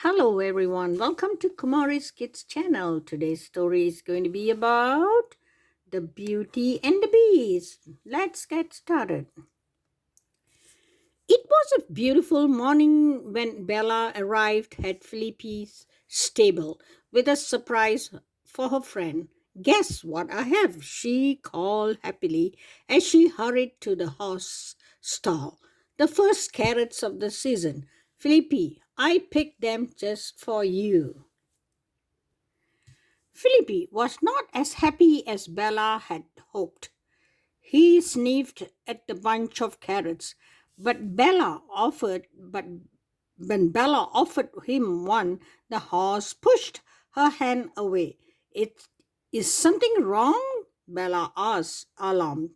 Hello everyone, welcome to Kumari's Kids channel. Today's story is going to be about the Beauty and the Beast. Let's get started. It was a beautiful morning when Bella arrived at Philippe's stable with a surprise for her friend. Guess what I have? She called happily as she hurried to the horse stall. The first carrots of the season. Philippe, I picked them just for you. Philippe was not as happy as Bella had hoped. He sniffed at the bunch of carrots, but when Bella offered him one, the horse pushed her hand away. It is something wrong? Bella asked, alarmed.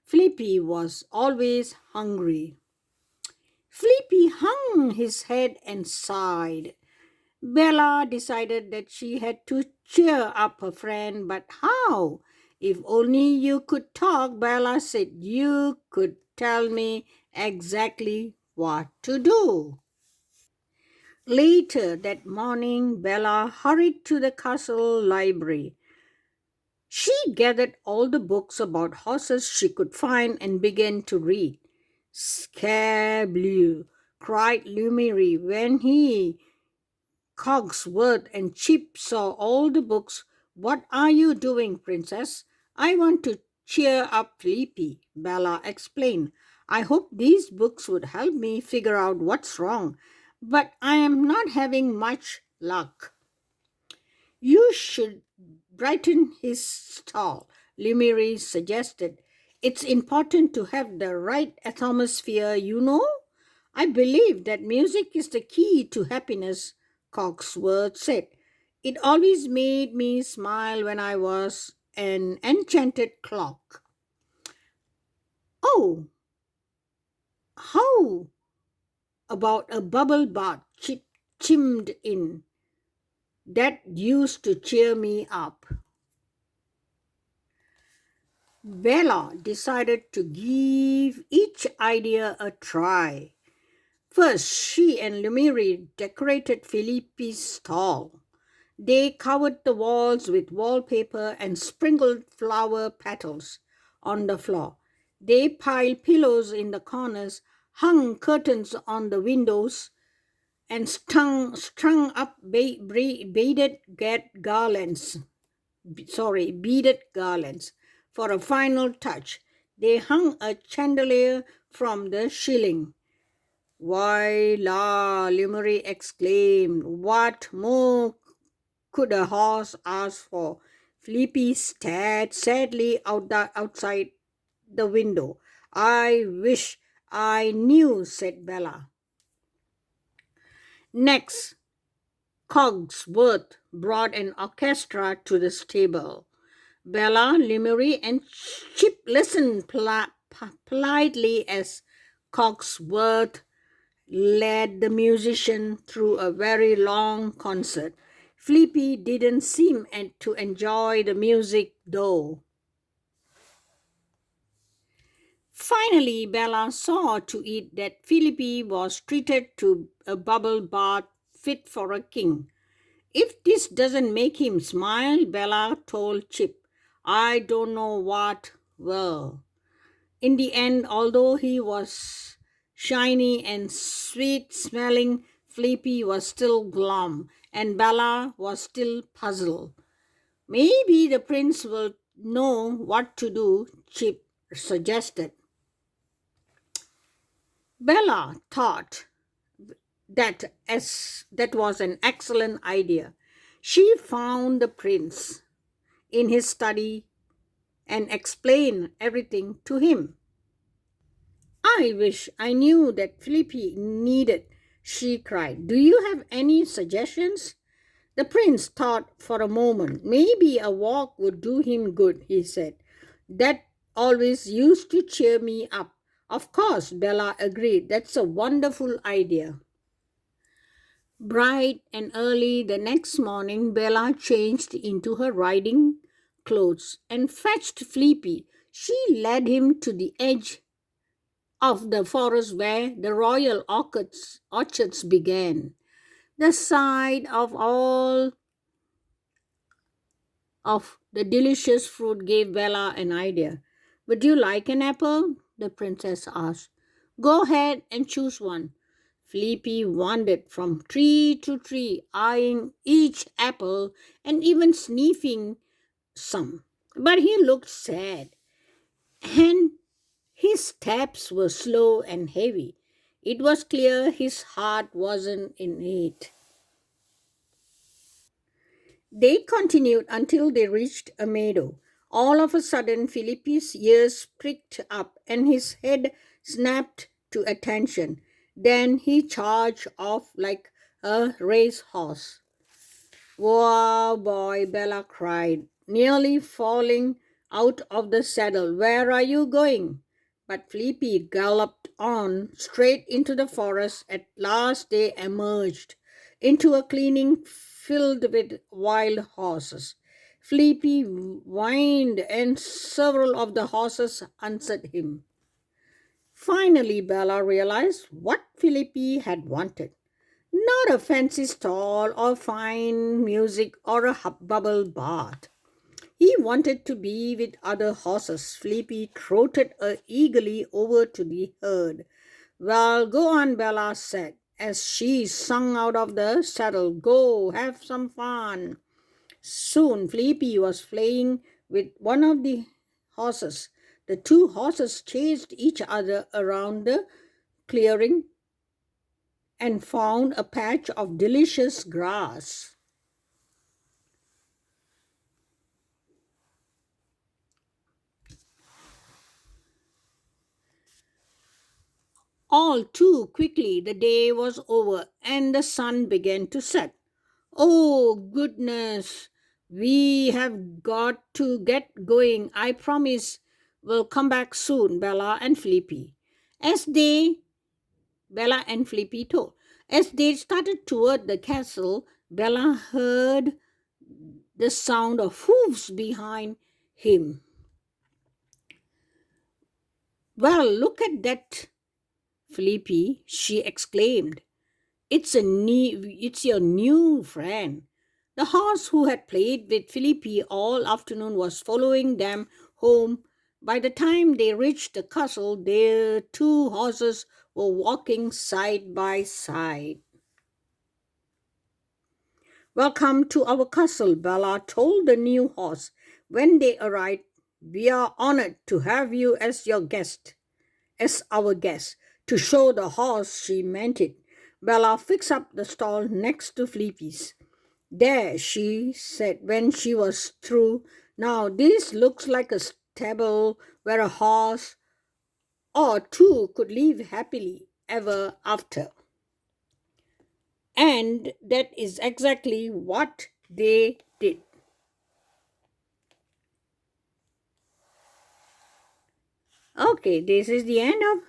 Philippe was always hungry. Philippe hung his head and sighed. Bella decided that she had to cheer up her friend, but how? If only you could talk, Bella said, you could tell me exactly what to do. Later that morning, Bella hurried to the castle library. She gathered all the books about horses she could find and began to read. Scableu, cried Lumiri when he Cogsworth and Chip saw all the books. What are you doing, Princess? I want to cheer up Philippi, Bella explained. I hope these books would help me figure out what's wrong, but I am not having much luck. You should brighten his stall, Lumiri suggested. It's important to have the right atmosphere, you know. I believe that music is the key to happiness, Cogsworth said. It always made me smile when I was an enchanted clock. Oh, how about a bubble bath chimed in? That used to cheer me up. Bella decided to give each idea a try. First, she and Lumiri decorated Philippe's stall. They covered the walls with wallpaper and sprinkled flower petals on the floor. They piled pillows in the corners, hung curtains on the windows, and strung up beaded garlands. For a final touch, they hung a chandelier from the ceiling. Why, la, Limerick exclaimed, what more could a horse ask for? Flippy stared sadly outside the window. I wish I knew, said Bella. Next, Cogsworth brought an orchestra to the stable. Bella, Limerick, and Chip listened politely as Cogsworth led the musician through a very long concert. Flippy didn't seem to enjoy the music though. Finally, Bella saw to it that Philippe was treated to a bubble bath fit for a king. If this doesn't make him smile, Bella told Chip, I don't know what will. In the end, although he was shiny and sweet smelling, Flippy was still glum, and Bella was still puzzled. Maybe the prince will know what to do, Chip suggested. Bella thought that was an excellent idea. She found the prince in his study and explained everything to him. I wish I knew that Philippi needed, she cried. Do you have any suggestions? The prince thought for a moment. Maybe a walk would do him good, he said. That always used to cheer me up. Of course, Bella agreed. That's a wonderful idea. Bright and early the next morning, Bella changed into her riding clothes and fetched Flippy. She led him to the edge of the forest where the royal orchards began. The sight of all of the delicious fruit gave Bella an idea. Would you like an apple? The princess asked. Go ahead and choose one. Philippi wandered from tree to tree, eyeing each apple and even sniffing some. But he looked sad, and his steps were slow and heavy. It was clear his heart wasn't in it. They continued until they reached a meadow. All of a sudden, Philippe's ears pricked up and his head snapped to attention. Then he charged off like a racehorse. Wow, boy, Bella cried, nearly falling out of the saddle. Where are you going? But Felipe galloped on straight into the forest. At last they emerged into a clearing filled with wild horses. Felipe whined, and several of the horses answered him. Finally, Bella realized what Felipe had wanted. Not a fancy stall or fine music or a bubble bath. He wanted to be with other horses. Felipe trotted eagerly over to the herd. Well, go on, Bella said, as she swung out of the saddle. Go, have some fun. Soon, Felipe was playing with one of the horses. The two horses chased each other around the clearing and found a patch of delicious grass. All too quickly, the day was over and the sun began to set. Oh, goodness, we have got to get going. I promise we'll come back soon, As they, Bella and Felipe told. As they started toward the castle, Bella heard the sound of hoofs behind him. Well, look at that, Felipe, she exclaimed. It's your new friend. The horse who had played with Felipe all afternoon was following them home. By the time they reached the castle, their two horses were walking side by side. Welcome to our castle, Bella told the new horse. When they arrived, we are honored to have you as our guest. To show the horse she meant it, Bella fixed up the stall next to Felipe's. There, she said when she was through. Now, this looks like a stable where a horse or two could live happily ever after. And that is exactly what they did. Okay, this is the end of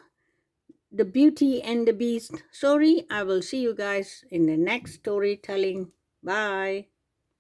the Beauty and the Beast story. I will see you guys in the next storytelling. Bye.